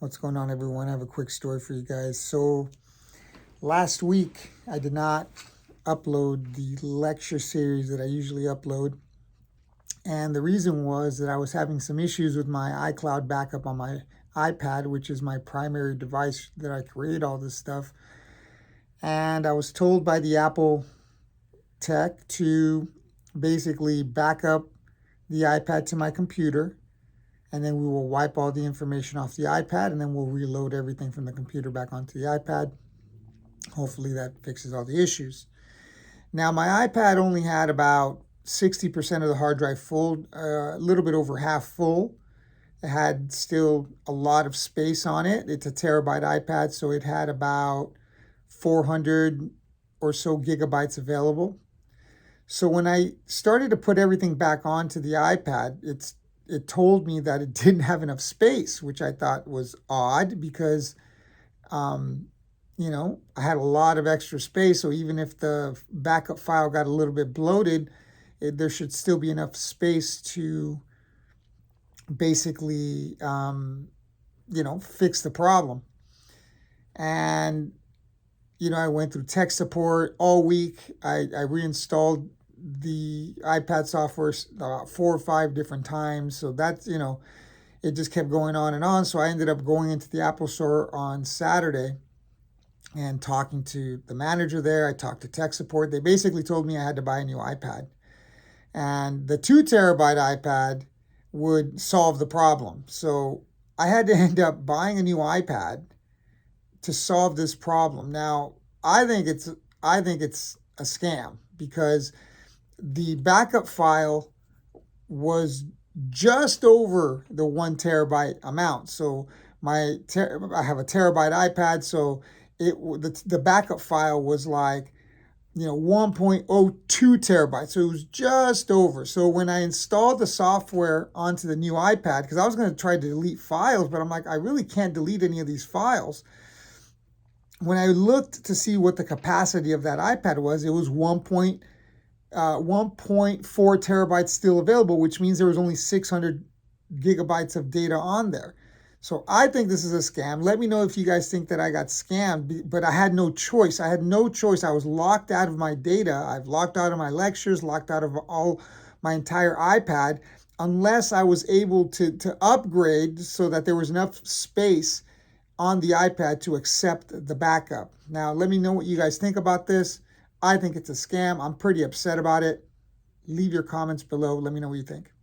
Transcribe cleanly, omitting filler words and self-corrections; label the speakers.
Speaker 1: What's going on, everyone? I have a quick story for you guys. So last week I did not upload the lecture series that I usually upload, and the reason was that I was having some issues with my iCloud backup on my iPad, which is my primary device that I create all this stuff. And I was told by the Apple tech to basically back up the iPad to my computer, and then we will wipe all the information off the iPad, and then we'll reload everything from the computer back onto the iPad. Hopefully that fixes all the issues. Now, my iPad only had about 60% of the hard drive full, a little bit over half full. It had still a lot of space on it. It's a terabyte iPad, so it had about 400 or so gigabytes available. So when I started to put everything back onto the iPad, it told me that it didn't have enough space, which I thought was odd because, I had a lot of extra space. So even if the backup file got a little bit bloated, there should still be enough space to basically, fix the problem. And, I went through tech support all week. I reinstalled the iPad software about 4 or 5 different times. So that's, it just kept going on and on. So I ended up going into the Apple Store on Saturday and talking to the manager there. I talked to tech support. They basically told me I had to buy a new iPad. And the 2 terabyte iPad would solve the problem. So I had to end up buying a new iPad to solve this problem. Now, I think it's a scam because the backup file was just over the 1 terabyte amount. So I have a terabyte iPad, so the backup file was like 1.02 terabytes. So it was just over. So when I installed the software onto the new iPad, because I was going to try to delete files, but I'm like, I really can't delete any of these files. When I looked to see what the capacity of that iPad was, it was 1.4 terabytes still available, which means there was only 600 gigabytes of data on there. So I think this is a scam. Let me know if you guys think that I got scammed, but I had no choice. I was locked out of my data. I've locked out of my lectures, locked out of all my entire iPad, unless I was able to upgrade so that there was enough space on the iPad to accept the backup. Now, let me know what you guys think about this. I think it's a scam. I'm pretty upset about it. Leave your comments below. Let me know what you think.